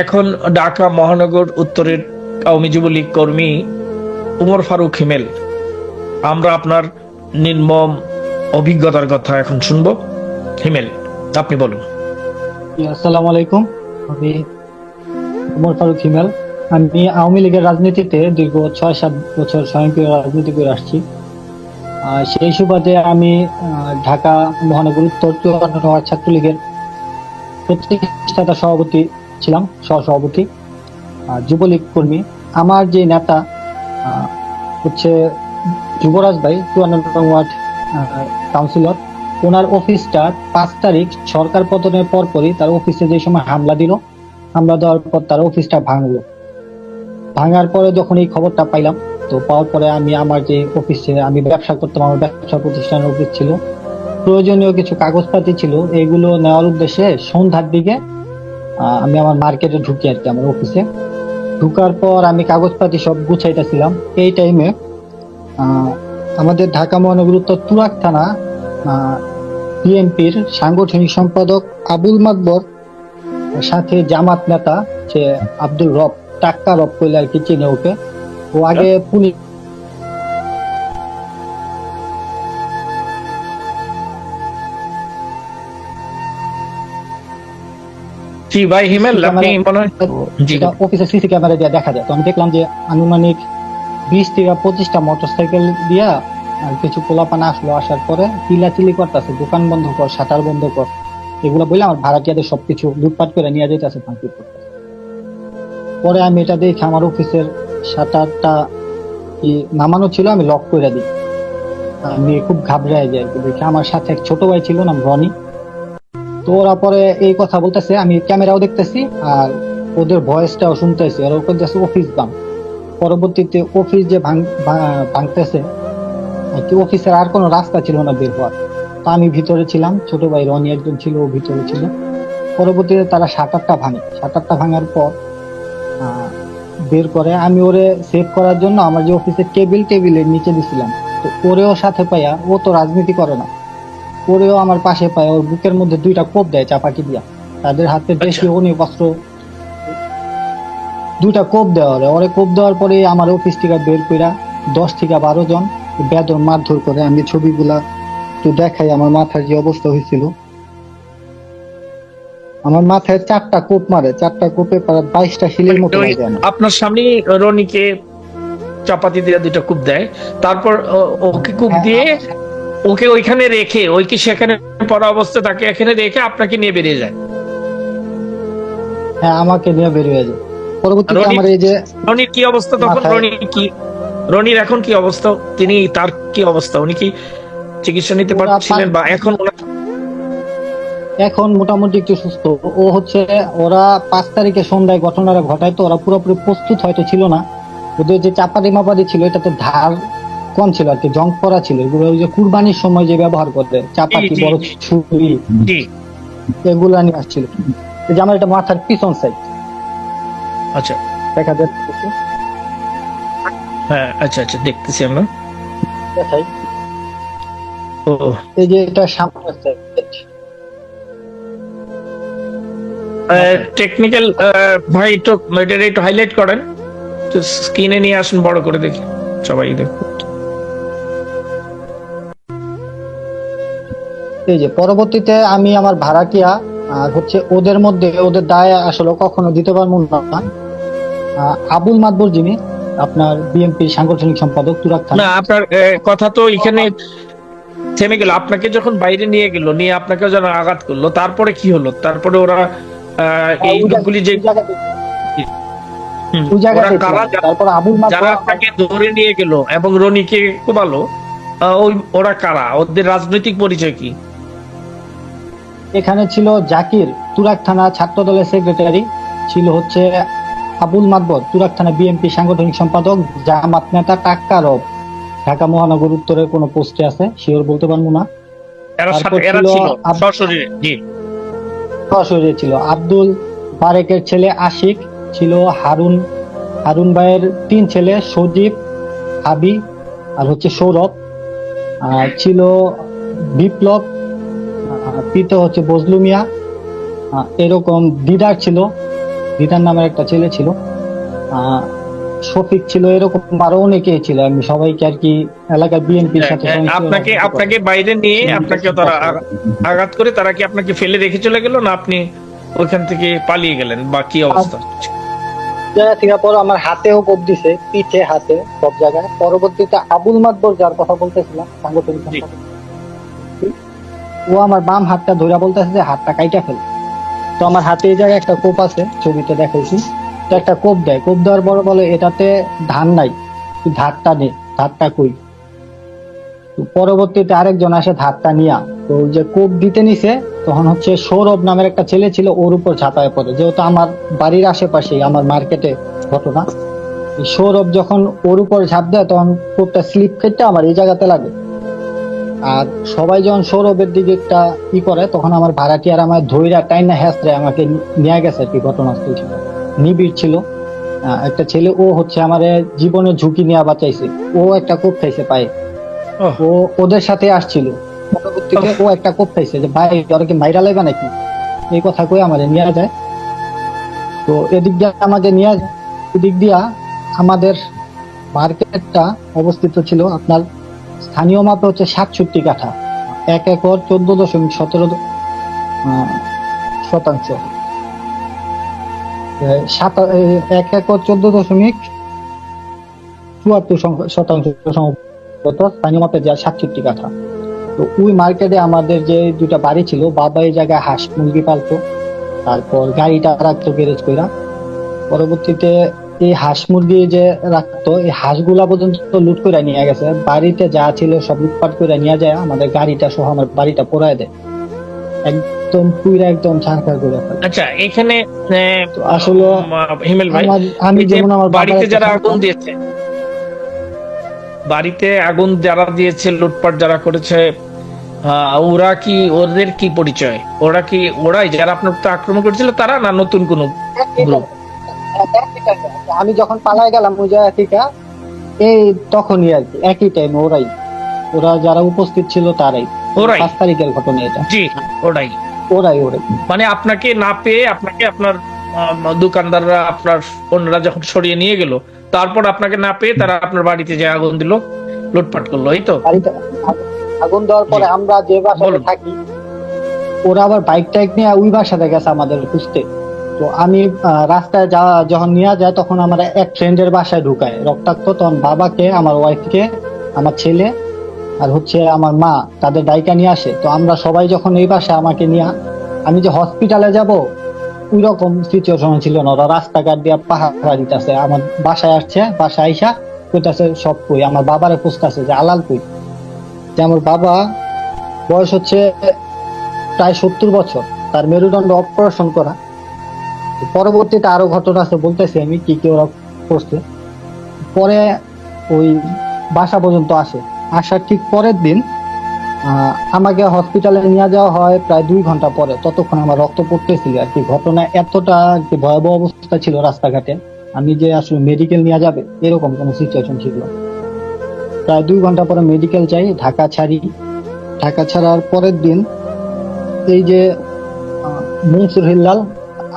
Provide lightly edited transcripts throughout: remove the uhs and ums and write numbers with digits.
এখন ঢাকা মহানগর উত্তরের আওয়ামী যুবলীগ কর্মী উমর ফারুক হিমেল, আমরা আপনার নির্মম অভিজ্ঞতার কথা এখন শুনবো। হিমেল, আপনি বলুন। আসসালামু আলাইকুম। আমি উমর ফারুক হিমেল। আমি আওয়ামী লীগের রাজনীতিতে দীর্ঘ 6-7 বছর স্বয়ংক্রিয় রাজনীতি করে আসছি। সেই সুবাদে আমি ঢাকা মহানগর উত্তর 54 ওয়ার্ড ছাত্রলীগের প্রতিষ্ঠাতা সভাপতি ছিলাম, সহসভাপতি, যুবলীগ কর্মী। আমার যে নেতা আহ, হচ্ছে যুবরাজ ভাই, 54 ওয়ার্ড কাউন্সিলর। ওনার অফিসটা 5 তারিখ সরকার পতনের পরপরই তার অফিসে যে সময় হামলা দিল, হামলা দেওয়ার পর তার অফিসটা ভাঙলো। ভাঙার পরে যখন এই খবরটা পাইলাম, তো পাওয়ার পরে আমি আমার যে অফিসে আমি ব্যবসা করতাম, আমার ব্যবসা প্রতিষ্ঠানের অফিস ছিল, প্রয়োজনীয় কিছু কাগজপাতি ছিল, এগুলো নেওয়ার উদ্দেশ্যে সন্ধ্যার দিকে আমি আমার মার্কেটে ঢুকি আর কি, আমার অফিসে ঢুকার পর আমি কাগজপাতি সব গুছাইতেছিলাম। এই টাইমে আমাদের ঢাকা মহানগর উত্তর তুরাগ থানা বিএনপির সাংগঠনিক সম্পাদক আবুল মাকবর সাথে জামাত নেতা যে আব্দুল রব, টাক্কা রব কইলে আর কি চিনে ওকে, ও আগে পুলিশ জি ভাই হিমেল, আপনি মনে হয় জি অফিসে সিসি ক্যামেরা দিয়ে দেখা যায়। তো আমি দেখলাম যে আনুমানিক 20 থেকে 25টা মোটরসাইকেল দিয়া কিছু পোলাপানা আসলো। আসার পরে চিল্লাচিল্লি করতেছে, দোকান বন্ধ কর, শাটার বন্ধ কর, এগুলো বলে আমার ভাড়াটিয়াদের সবকিছু লুটপাট করে নিয়ে যেতেছে, ভাঙচুর করতেছে। পরে আমি এটা দেখে আমার অফিসের শাটারটা নামানো ছিল, আমি লক করে দিই। আমি খুব ঘাবড়ায় যাই দেখে। আমার সাথে এক ছোট ভাই ছিল, নাম রনি। তো ওরা পরে এই কথা বলতেছে, আমি ক্যামেরাও দেখতেছি আর ওদের ভয়েসটাও শুনতেছি, আর ওর কাছে অফিস ভাঙ। পরবর্তীতে অফিস যে ভাঙতেছে আর কি, অফিসের আর কোনো রাস্তা ছিল না বের হওয়ার। তো আমি ভিতরে ছিলাম, ছোট ভাই রনি একজন ছিল, ও ভিতরে ছিল। পরবর্তীতে তারা শাটারটা ভাঙে। শাটারটা ভাঙার পর বের করে, আমি ওরে সেভ করার জন্য আমার যে অফিসের টেবিলের নিচে দিছিলাম। তো ওরেও সাথে পাইয়া, ও তো রাজনীতি করে না, ওরেও আমার পাশে পায়, ওর বুকের মধ্যে 2টা কোপ দেয় চাপাটি দিয়া। তাদের হাতে দেশি অনেক অস্ত্র, 2টা কোপ দেওয়া হয়। ওরে কোপ দেওয়ার পরে আমার অফিস থেকে বের কইরা 10 থেকে 12 জন বেদম মারধর করে। আমি ছবিগুলা একটু দেখাই, আমার মাথার যে অবস্থা হয়েছিল। আমার মাথায় 4টা কোপ মারে, 4টা কোপে প্রায় 22টা শিলের মতো লাগে আমার। আপনার সামনে রনিকে চাপাতি দিয়ে 2টা কূপ দেয়, তারপর ওকে কূপ দিয়ে ওকে ওইখানে রেখে, ওইকে সেখানে পড়া অবস্থায় তাকে এখানে রেখে আপনাকে নিয়ে বেরিয়ে যায়। হ্যাঁ, আমাকে নিয়ে বেরিয়ে যায়। পরবর্তীতে আমার এই যে রনির কি অবস্থা তখন? রনির এখন কি অবস্থা? তার কি অবস্থা? উনি কি চিকিৎসা নিতে পারছিলেন বা এখন মোটামুটি একটু সুস্থ। ও হচ্ছে, ওরা 5 তারিখে সন্ধ্যায় ঘটনাটা ঘটায়, তো ওরা পুরোপুরি প্রস্তুত হয়তো ছিল না। ওদের যে চাপাতি মাপাতি ছিল, এটাতে ধার কম ছিল আর কি, জং করা ছিল। এগুলো ওই যে কুরবানির সময় যে ব্যবহার করে চাপাতি, বড় ছুরি, এগুলা নিয়ে আসছিল। যে আমার এটা মাথার পিছন সাইড, আচ্ছা দেখা যাচ্ছে। হ্যাঁ, আচ্ছা আচ্ছা, দেখতেছি আমরা। দেখাই, ও এই যে এটা সামনের সাইড। টেকনিক্যাল ভাই, একটু হাইলাইট করেন, স্ক্রিনে নিয়ে আসুন, বড় করে দেখি, সবাই দেখুন। এই যে পরবর্তীতে আমি আমার ভাড়াটিয়া আর হচ্ছে ওদের মধ্যে, ওদের দায় আসলে কখনো দিতে পারবো না। আবুল মাদবর, যিনি আপনার বিএনপি সাংগঠনিক সম্পাদক তুরাগ থানা। না, আপনার কথা তো এখানে থেমে গেল। আপনাকে যখন বাইরে নিয়ে গেল, নিয়ে আপনাকে যেন আঘাত করলো, তারপরে কি হলো? তারপরে ওরা এই লোকগুলি যে তারপর আবুল যারা আপনাকে ধরে নিয়ে গেল এবং রনিকে কোবালো, ওরা কারা? ওদের রাজনৈতিক পরিচয় কি? এখানে ছিল জাকির, তুরাগ থানা ছাত্র দলের সেক্রেটারি ছিল। হচ্ছে আবুল মাদবর, তুরাগ থানা বিএনপি সাংগঠনিক সম্পাদক। জামাত নেতা টাক্কা রব, ঢাকা মহানগর উত্তরের কোন পোস্টে আছে, শিওর বলতে পারবো না। সরাসরি ছিল আব্দুল বারেকের ছেলে আশিক, ছিল হারুন ভাইয়ের 3 ছেলে, সজীব, হাবি আর হচ্ছে সৌরভ, ছিল বিপ্লব, পিতা হচ্ছে বজলু মিয়া, এরকম দিদার ছিল, দিদার নামের একটা ছেলে ছিল, আহ শফিক ছিল, এরকম আরো অনেকেই ছিল। আমি সবাইকে আর কি এলাকার বিএনপির সাথে আপনাকে আপনাকে বাইরে নিয়ে আপনাকে তারা আঘাত করে তারা কি আপনাকে ফেলে রেখে চলে গেল, না আপনি ওইখান থেকে পালিয়ে গেলেন, বা কি অবস্থা? জায়গা থেকে পর আমার হাতেও কোপ দিছে, পিঠে, হাতে, সব জায়গায়। পরবর্তীতে আবুল মাতবর, যার কথা বলতেছিলাম, সাংগঠনিক জি। সম্পাদক, ও আমার বাম হাতটা ধরে বলতেছে যে হাতটা কাইটা ফেল। তো আমার হাতে এই জায়গায় একটা কোপ আছে, ছবিতে দেখাইছি। তো একটা কোপ দেয়, কোপ দেওয়ার পর বলে এটাতে ধান নাই, তুই ধারটা নে। ধারটা কই? তো পরবর্তীতে আরেকজন আসে ধারটা নিয়া। তো ওই যে কোপ দিতে নিছে, তখন হচ্ছে সৌরভ নামের একটা ছেলে ছিল, ওর উপর ঝাঁপায় পড়ে। যেহেতু আমার বাড়ির আশেপাশেই, আমার মার্কেটে ঘটনা, এই সৌরভ যখন ওর উপর ঝাঁপ দেয়, তখন কোপটা স্লিপ খেতে আমার এই জায়গাতে লাগে। আর সবাই যখন সৌরভের দিকে একটা ই করে, তখন আমার ভাড়াটিয়ার আমার ধইরা টাইনা হ্যাসরে আমাকে নিয়ে গেছে আর কি। ঘটনাস্থল ছিল নিবিড় ছিল। একটা ছেলে, ও হচ্ছে আমার জীবনের ঝুঁকি নিয়ে বাঁচাইছে। ও একটা কোপ খাইছে পায়ে, ওহ, ও ওদের সাথে আসছিল। পরবর্তীতে ও একটা কোপ খাইছে যে ভাই ওরা কি মাইরা লাইবা নাকি, এই কথা কই আমাদের নিয়ে যায়। তো এদিক দিয়ে আমাকে নিয়ে যায়, এদিক দিয়া আমাদের মার্কেটটা অবস্থিত ছিল আপনার স্থানীয় মাপে হচ্ছে 67 কাঠা, 1 একর 14.17 শতাংশ। 1 একর 14.74 শতাংশ সম্ভবত স্থানীয় মাপে যা 67 কাঠা। তো ওই মার্কেটে আমাদের যে দুটা বাড়ি ছিল, বাবা এই জায়গায় হাঁস মুরগি পালতো, তারপর গাড়িটা রাখতো গ্যারেজ কইরা। পরবর্তীতে এই হাঁস মুরগি যে রাখতো, এই হাঁসগুলা পর্যন্ত লুট করে নিয়ে গেছে। বাড়িতে যা ছিল সব লুটপাট করে নিয়ে যায়, আমাদের গাড়িটা সহ আমার বাড়িটা পোড়ায় দেয়, একদম পুরা একদম ছারখার করে ফেলে। আচ্ছা, এখানে তো আসলে হিমেল ভাই, আমি এই যে যেমন আমার বাড়িতে যারা আগুন দিয়েছে, বাড়িতে আগুন যারা দিয়েছে, লুটপাট যারা করেছে, ওরা কি, ওদের কি পরিচয়? ওরা কি ওরাই যারা আপনার উপর আক্রমণ করেছিল, তারা না নতুন কোন গ্রুপ? আমি যখন পালাই গেলাম ওই জায়গা থেকে, এই তখনই আর কি একই টাইম ওরাই, ওরা যারা উপস্থিত ছিল তারাই। ওরাই? 5 তারিখের ঘটনা এটা। জি, ওরাই। ওরাই ওরাই মানে আপনাকে না পেয়ে আপনাকে আপনার দোকানদাররা, আপনার অন্যরা যখন সরিয়ে নিয়ে গেল, তারপর আপনাকে না পেয়ে তারা আপনার বাড়িতে যে আগুন দিল, লুটপাট করলো, এই তো? বাড়িতে আগুন দেওয়ার পরে জি, আমরা যে বাসাতে বলুন। থাকি, ওরা আবার বাইক টাইক নিয়ে ওই বাসাতে গেছে আমাদের খুঁজতে। তো আমি রাস্তায় যাওয়া যখন নিয়ে যায়, তখন আমার এক ফ্রেন্ডের বাসায় ঢুকায় রক্তাক্ত। তখন বাবাকে, আমার ওয়াইফকে, আমার ছেলে আর হচ্ছে আমার মা, তাদের ডাইকা নিয়ে আসে। তো আমরা সবাই যখন এই বাসায় আমাকে নিয়ে, আমি যে হসপিটালে যাব ওই রকম সিচুয়েশন ছিল না। ওরা রাস্তাঘাট দিয়ে পাহারা দিতেছে, আমার বাসায় আসছে, বাসায় আইসা কইতাছে সব কই, আমার বাবারে খুঁজতেছে যে আলাল কই। যে আমার বাবা বয়স হচ্ছে প্রায় 70 বছর, তার মেরুদণ্ড অপারেশন করা। তো পরবর্তীতে আরো ঘটনা আছে, বলতেছি আমি কি কি ওরা করছে। পরে ওই বাসা পর্যন্ত আসে, আসার ঠিক পরের দিন আমাকে হসপিটালে নিয়ে যাওয়া হয় প্রায় 2 ঘন্টা পরে। ততক্ষণ আমার রক্ত পড়তেছিল আর কি। ঘটনা এতটা আর কি ভয়াবহ অবস্থা ছিল রাস্তাঘাটে, আমি যে আসলে মেডিকেল নিয়ে যাবে এরকম কোনো সিচুয়েশন ছিল না। প্রায় 2 ঘন্টা পরে মেডিকেল যাই, ঢাকা ছাড়ি। ঢাকা ছাড়ার পরের দিন এই যে মনসুর হিল্লাল,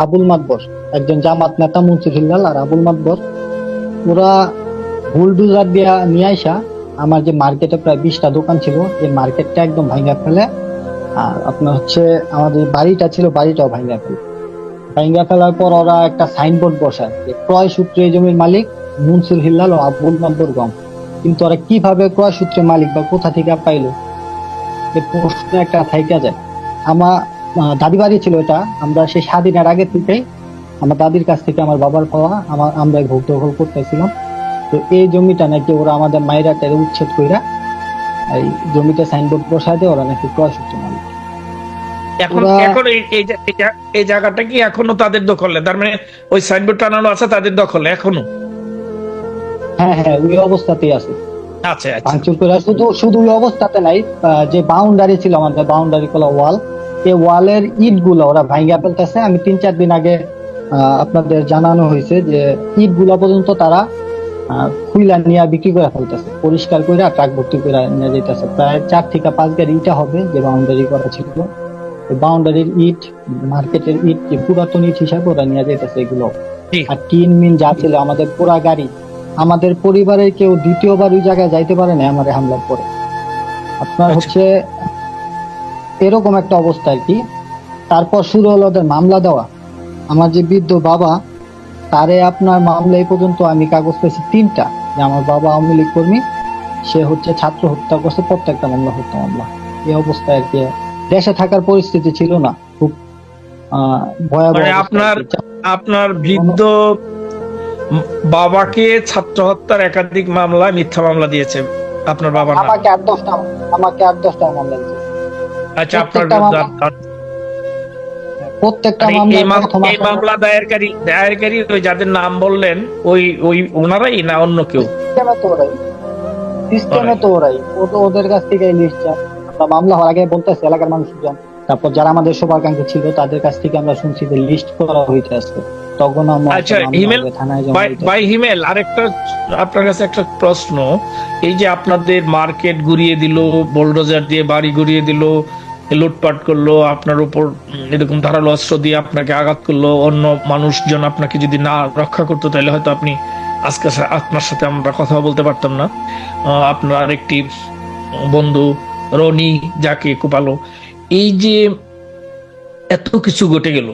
আবুল মাতবর, একজন জামাত নেতা মনসুর হিল্লাল আর আবুল মাতবর, ওরা বুলডুজার দিয়া নিয়ে আইসা আমার যে মার্কেটে প্রায় 20টা দোকান ছিল, এই মার্কেটটা একদম ভাঙা ফেলে। আর আপনার হচ্ছে আমাদের বাড়িটা ছিল, বাড়িটাও ভাঙা ফেলে। ভাঙা ফেলার পর ওরা একটা সাইনবোর্ড বসায় যে ক্রয় সূত্রে এই জমির মালিক মনসুর হিল্লাল ও আবুল মাতবর গম। কিন্তু ওরা কিভাবে ক্রয় সূত্রে মালিক বা কোথা থেকে পাইলো, এই প্রশ্ন একটা থাইকা যায়। আমার দাদি বাড়ি ছিল এটা, আমরা সেই স্বাধীনের আগে থেকেই আমার দাদির কাছ থেকে আমার বাবার পাওয়া, আমরা ভোগ দখল করতেছিলাম। তো এই জমিটা নাকি ওরা আমাদের মায়েরা টেরে উচ্ছেদ কইরা এই জমিতে সাইনবোর্ড বসায় দেয়, ওরা নাকি ক্রয় সূত্রে মালিক। এখন ওরা এখন এই জায়গাটা কি এখনো তাদের দখলে? তার মানে ওই সাইনবোর্ড টানানো আছে তাদের দখলে এখনো? হ্যাঁ হ্যাঁ ওই অবস্থাতেই আছে, আচ্ছা, আচ্ছা। ভাঙচুর করে। শুধু শুধু ওই অবস্থাতে নাই, যে বাউন্ডারি ছিল আমাদের, বাউন্ডারি করা ওয়াল, এই ওয়ালের ইট গুলো ওরা ভাঙিয়া ফেলতেছে। আমি 3-4 দিন আগে আপনাদের জানানো হয়েছে যে ইট গুলা পর্যন্ত তারা খুইলা নিয়ে বিক্রি করে ফেলতেছে, পরিষ্কার করে ট্রাক ভর্তি করে নিয়ে যেতেছে। প্রায় 4 থেকে 5 গাড়ি ইটা হবে যে বাউন্ডারি করা ছিল। বাউন্ডারির ইট, মার্কেটের ইট, যে পুরাতন ইট হিসাবে ওরা নিয়ে যাইতেছে এগুলো। জি। আর টিন মিন যা ছিল, আমাদের পুরা গাড়ি, আমাদের পরিবারের কেউ দ্বিতীয়বার ওই জায়গায় যাইতে পারে না আমার হামলার পরে। আপনার আচ্ছা। হচ্ছে এরকম একটা অবস্থা আর কি। তারপর শুরু হলো ওদের মামলা দেওয়া। আমার যে বৃদ্ধ বাবা, তারে আপনার মামলা এই পর্যন্ত আমি কাগজ পেয়েছি 3টা, যে আমার বাবা আওয়ামী লীগ কর্মী, সে হচ্ছে ছাত্র হত্যা করছে, প্রত্যেকটা মামলা হত্যা মামলা। এই অবস্থায় আর কি দেশে থাকার পরিস্থিতি ছিল না, খুব ভয়াবহ মানে অবস্থা আর কি। আপনার বৃদ্ধ বাবাকে ছাত্র হত্যার একাধিক মামলা, মিথ্যা মামলা দিয়েছে আপনার বাবার নামে। আমাকে 8-10টা মামলা দিয়েছে। আচ্ছা, আপনার প্রত্যেকটা মানে মামলা এই মামলা দায়েরকারী ওই যাদের নাম বললেন, ওই ওই ওনারাই না অন্য কেউ? সিস্টেমে তো ওরাই, ওদের কাছ থেকে লিস্ট মামলা হওয়ার আগে বলতেছে এলাকার মানুষজন, তারপর যারা আমাদের শুভাকাঙ্ক্ষী ছিল তাদের কাছ থেকে আমরা শুনছি যে লিস্ট করা হইতেছে, তখন আমরা আচ্ছা হিমেল থানায় ভাই, হিমেল আরেকটা আপনার কাছে একটা প্রশ্ন। এই যে আপনাদের মার্কেট গুড়িয়ে দিল, বোলডোজার দিয়ে বাড়ি গুড়িয়ে দিল, লুটপাট করলো, আপনার উপর এরকম ধারালো অস্ত্র দিয়ে আপনাকে আঘাত করলো, অন্য মানুষজন আপনাকে যদি না রক্ষা করতো তাহলে হয়তো আপনি আজকে আপনার সাথে আমরা কথা বলতে পারতাম না। আপনার একটি বন্ধু রনি, যাকে কোপালো, এই যে এত কিছু ঘটে গেল,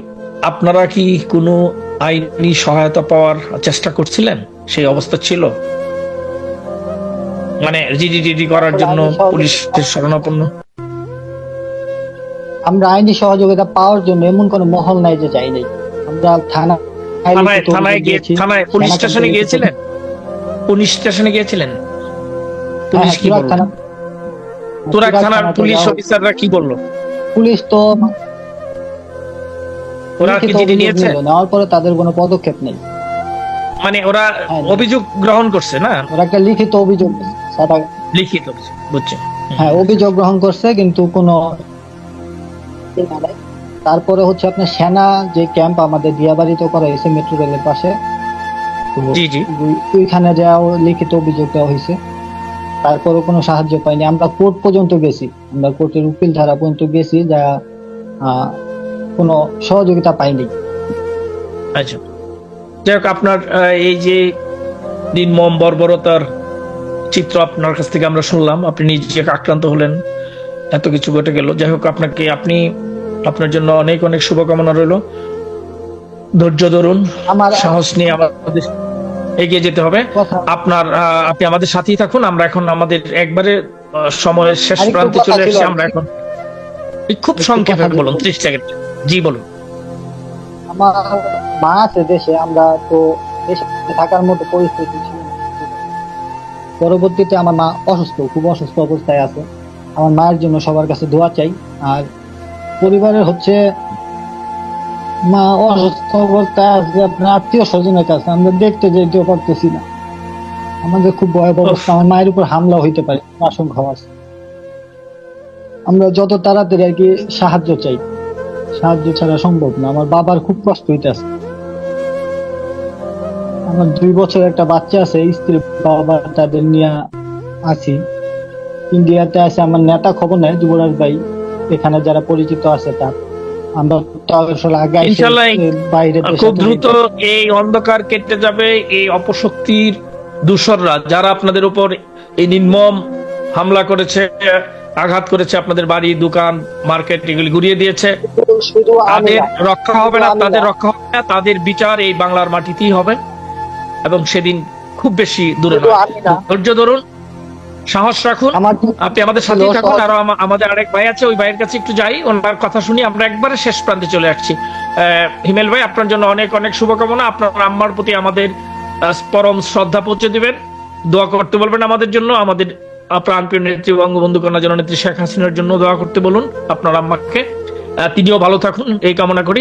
আপনারা কি কোনো আইনি সহায়তা পাওয়ার চেষ্টা করছিলেন? সেই অবস্থা ছিল, মানে জিডি করার জন্য পুলিশের শরণাপন্ন? আমরা আইনি সহযোগিতা পাওয়ার জন্য এমন কোনো মহল নাই যে যাই নাই। আমরা থানায় পুলিশ স্টেশনে গিয়েছিলেন? পুলিশ স্টেশনে গিয়েছিলেন? পুলিশ কি বলল? তুরাগ থানার পুলিশ অফিসাররা কি বললো? পুলিশ তো ওরা কি জিডি নিয়েছে? নেওয়ার পরে তাদের কোনো পদক্ষেপ নেই। মানে ওরা অভিযোগ গ্রহণ করছে না? ওরা একটা লিখিত অভিযোগ, লিখিত অভিযোগ, বুঝছি। হ্যাঁ, অভিযোগ গ্রহণ করছে, কিন্তু কোনো। তারপরে হচ্ছে আপনার সেনা যে ক্যাম্প আমাদের দিয়াবাড়িতে করা হয়েছে মেট্রো রেলের পাশে, জি জি, ওইখানে যাওয়া লিখিত অভিযোগ দেওয়া হয়েছে, তারপরে কোনো সাহায্য পাইনি। আমরা কোর্ট পর্যন্ত গেছি, আমরা কোর্টের উকিল ধারা পর্যন্ত গেছি, যা কোনো সহযোগিতা পাইনি। আচ্ছা, যাই হোক, আপনার এই যে নির্মম বর্বরতার চিত্র আপনার কাছ থেকে আমরা শুনলাম, আপনি নিজে আক্রান্ত হলেন, এত কিছু ঘটে গেল। যাই হোক, আপনার জন্য অনেক অনেক শুভকামনা রইল। ধৈর্য ধরুন, সাহস নিয়ে আমাদের এগিয়ে যেতে হবে। আপনি আমাদের সাথেই থাকুন। আমরা এখন আমাদের একবারে সময়ের শেষ প্রান্তে চলে এসেছি। আমরা এখন খুব সংক্ষেপে বলুন, 30 সেকেন্ড। জি বলুন। আমার মা আছে দেশে, আমরা তো দেশে থাকার মতো পরিস্থিতি ছিল না। পরবর্তীতে আমার মা অসুস্থ, খুব অসুস্থ অবস্থায় আছে। আমার মায়ের জন্য সবার কাছে দোয়া চাই। আর পরিবারের হচ্ছে মা অসুস্থ অবস্থায় আছে, আপনার আত্মীয় স্বজনের কাছে আমরা দেখতে যেতেও পারতেছি না। আমাদের খুব ভয়াবহ অবস্থা। আমার মায়ের উপর হামলা হইতে পারে আশঙ্কা আছে। আমরা যত তাড়াতাড়ি আর কি সাহায্য চাই, সাহায্য ছাড়া সম্ভব না। আমার বাবার খুব কষ্ট হইতেছে। আমার 2 বছর একটা বাচ্চা আছে, স্ত্রী বাবা তাদের নিয়ে আছি। ইন্ডিয়াতে আছে আমার নেতা, খবর নেয় যুবরাজ ভাই, এখানে যারা পরিচিত আছে তার। আমরা ইনশাআল্লাহ খুব দ্রুত এই অন্ধকার কেটে যাবে। এই অপশক্তির দূষররা যারা আপনাদের উপর এই নির্মম হামলা করেছে, আঘাত করেছে, আপনাদের বাড়ি, দোকান, মার্কেট এগুলি গুড়িয়ে দিয়েছে, তাদের রক্ষা হবে না, তাদের বিচার এই বাংলার মাটিতেই হবে, এবং সেদিন খুব বেশি দূরে নয়। ধৈর্য ধরুন, সাহস রাখুন, আপনি আমাদের সাথেই থাকুন। আর আমাদের আরেক ভাই আছে, ওই ভাইয়ের কাছে একটু যাই, ওনার কথা শুনি। আমরা একবারে শেষ প্রান্তে চলে আসছি। হিমেল ভাই, আপনার জন্য অনেক অনেক শুভকামনা। আপনার আম্মার প্রতি আমাদের পরম শ্রদ্ধা পৌঁছে দিবেন, দোয়া করতে বলবেন আমাদের জন্য। আমাদের প্রাণপ্রিয় নেত্রী বঙ্গবন্ধু কন্যা জননেত্রী শেখ হাসিনার জন্য দোয়া করতে বলুন আপনার আম্মাকে। তিনিও ভালো থাকুন এই কামনা করি।